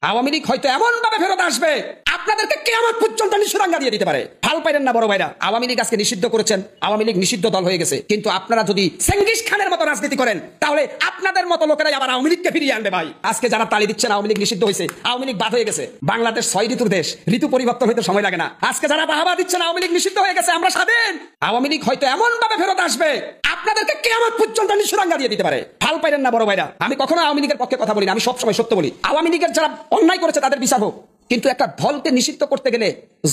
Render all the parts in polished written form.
আওয়ামী লীগ হয়তো এমন ভাবে ফেরত আসবে আপনাদেরকে কিয়ামত পর্যন্ত নিষেধাজ্ঞা দিয়ে দিতে পারে। ভাল পাইলেন না বড় ভাইরা, আওয়ামী লীগ আজকে নিষিদ্ধ করেছেন, আওয়ামী লীগ নিষিদ্ধ দল হয়ে গেছে, কিন্তু আপনারা যদি চেঙ্গিস খানের মতো রাজনীতি করেন তাহলে আপনাদের মতো লোকেরাই আবার আওয়ামী লীগকে ফিরিয়ে আনবে। ভাই আজকে যারা তালি দিচ্ছেন আওয়ামী লীগ নিষিদ্ধ হয়েছে, আওয়ামী লীগ বাদ হয়ে গেছে, বাংলাদেশ 6 ঋতুর দেশ, ঋতু পরিবর্তন হইতে সময় লাগে না। আজকে যারা বাহাবা দিচ্ছেন আওয়ামী লীগ নিষিদ্ধ হয়ে গেছে, আমরা স্বাধীন, আওয়ামী লীগ হয়তো এমন ভাবে ফেরত আসবে আপনাদেরকে কিয়ামত পর্যন্ত নিষেধাজ্ঞা দিয়ে দিতে পারে। ভাল পাইলেন না বড় ভাইরা, আমি কখনো আওয়ামী লীগের পক্ষে কথা বলি না, আমি সবসময় সত্য বলি। আওয়ামী লীগের যারা অন্যায় করেছে তাদের বিচার হোক, কিন্তু একটা দলকে নিষিদ্ধ করতে গেলে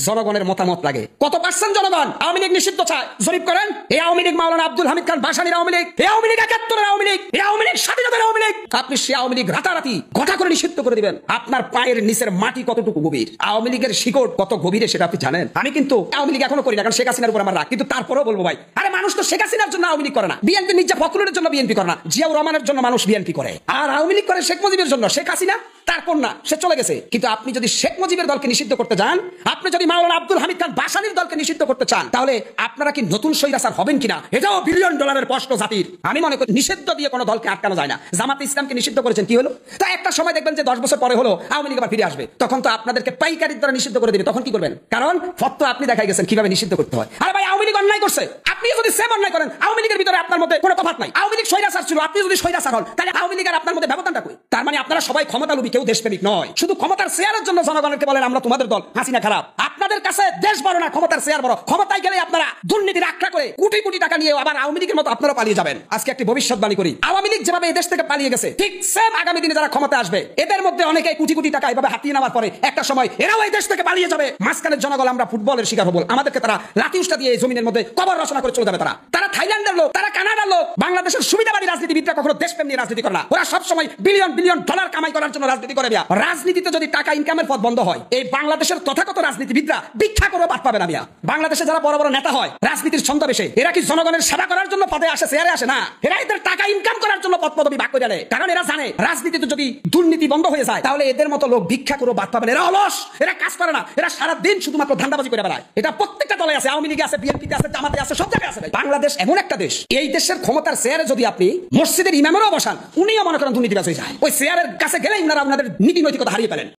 জনগণের মতামত লাগে। কত পার্সেন্ট জনগণ আওয়ামী লীগ নিষিদ্ধ চায় জরিপ করেন। এই আওয়ামী লীগ মাওলানা আব্দুল হামিদ খান ভাসানীর আওয়ামী লীগ, এই আওয়ামী লীগ 71-এর আওয়ামী লীগ, এই আওয়ামী লীগ স্বাধীনতার আওয়ামী লীগ। আপনি সে আওয়ামী লীগ রাতারাতি ঘটা করে নিষিদ্ধ করে দিবেন, আপনার পায়ের নিচের মাটি কতটুকু গভীর, আওয়ামী লীগের শিকড় কত গভীরে সেটা আপনি জানেন। আমি কিন্তু আওয়ামী লীগ এখনো করি না, কারণ শেখ হাসিনার উপর আমার রাগ, কিন্তু তারপরেও বলবো ভাই, আরে মানুষ তো শেখ হাসিনার জন্য আওয়ামী লীগ করে না, বিএনপি মির্জা ফখরুলের জন্য বিএনপি করে না, জিয়াউর রহমানের জন্য মানুষ বিএনপি করে, আর আওয়ামী লীগ করে শেখ মুজিবের জন্য। শেখ হাসিনা তারপর না, সে চলে গেছে, কিন্তু আপনি যদি শেখ মুজিবের দলকে নিষিদ্ধ করতে যান, আপনি যদি মাওলানা আব্দুল হামিদ খান ভাসানীর দলকে নিষিদ্ধ করতে চান, তাহলে আপনারা কি নতুন স্বৈরাচার হবেন কিনা, এটাও বিলিয়ন ডলারের প্রশ্ন জাতির। আমি মনে করি নিষিদ্ধ দিয়ে কোনো দলকে আটকানো যায় না। জামাতে ইসলামকে নিষিদ্ধ করেছেন, কি হলো? তা একটা সময় দেখবেন যে 10 বছর পরে হলো আওয়ামী লীগ আবার ফিরে আসবে, তখন তো আপনাদেরকে পাইকারির দ্বারা নিষিদ্ধ করে দিবে, তখন কি করবেন? কারণ ফতোয়া আপনি দেখাই গেছেন কিভাবে নিষিদ্ধ করতে হয়। আরে ভাই, আওয়ামী লীগ অন্যায় করছে, আপনি যদি সেম অন্যায় করেন, আওয়ামী লীগের ভিতরে আপনার মধ্যে কোনো তফাৎ নাই। আওয়ামী লীগ স্বৈরাচার ছিল, আপনি যদি স্বৈরাচার হন, তাহলে আওয়ামী লীগ আর আপনার মধ্যে ব্যবধানটা কই? তার মানে আপনারা সবাই ক্ষমতালোভী, কেউ দেশপ্রেমিক নয়। শুধু ক্ষমতার শেয়ারের জন্য জনগণকে বলেন আমরা তোমাদের দল, হাসিনা খারাপ। আপনাদের কাছে দেশ বড় না, ক্ষমতার শেয়ার বড়। ক্ষমতায় গেলে আপনারা দুর্নীতির আখড়া করে কোটি কোটি টাকা নিয়ে আবার আওয়ামী লীগের মতো আপনারা পালিয়ে যাবেন। আজকে একটি ভবিষ্যৎবাণী করি, আওয়ামী লীগ যেভাবে এই দেশ থেকে পালিয়ে গেছে, ঠিক সেম আগামী দিনে যারা ক্ষমতা আসবে, এদের মধ্যে অনেকে কোটি কোটি টাকা এভাবে হাতিয়ে নেওয়ার পরে একটা সময় এরাও এই দেশ থেকে পালিয়ে যাবে। মাঝখানের জনগণ আমরা ফুটবলের শিকার হবো, আমাদেরকে তারা লাঠি উষ্টা দিয়ে এই জমিনের মধ্যে কবর রচনা করে চলে যাবে। তারা থাইল্যান্ডের লোক, তারা কানাডার লোক। বাংলাদেশের সুবিধাবাদী রাজনীতিবিদরা কখনো দেশপ্রেম নিয়ে রাজনীতি করে না, ওরা সবসময় বিলিয়ন বিলিয়ন ডলার কামাই করার জন্য রাজনীতি করে। রাজনীতিতে যদি টাকা ইনকামের পথ বন্ধ হয়, এই বাংলাদেশের তথাগত রাজনীতিবিদরা ভিক্ষা করে পাঠ পাবে না। বাংলাদেশে যারা বড় বড় নেতা হয় রাজনীতির ছন্দবেশে, এরা কি জনগণের সেবা করার জন্য পদে আসে, চেয়ারে আসে না, এরা এদের টাকা ইনকাম করার জন্য পদ পদবি ভাগ করে নেয়। কারণ এরা জানে রাজনীতিতে যদি দুর্নীতি বন্ধ হয়ে যায়, তাহলে এদের মতো লোক ভিক্ষা করে বাদ পাবে না। এরা অলস, এরা কাজ করে না, এরা সারা দিন শুধুমাত্র ধান্দাবাজি করে বেড়ায়। এটা প্রত্যেকটা দলে আছে, আওয়ামী লীগে আছে, বিএনপিতে আছে, জামাতে আছে, সব জায়গায় আছে। বাংলাদেশ এমন একটা দেশ, এই দেশের ক্ষমতার চেয়ারে যদি আপনি মসজিদের ইমামেরও বসান, উনিও মনে করেন দুর্নীতিবাজ হয়ে যায়। ওই চেয়ারের কাছে গেলেই আপনারা আপনাদের নীতি নৈতিকতা হারিয়ে ফেলেন।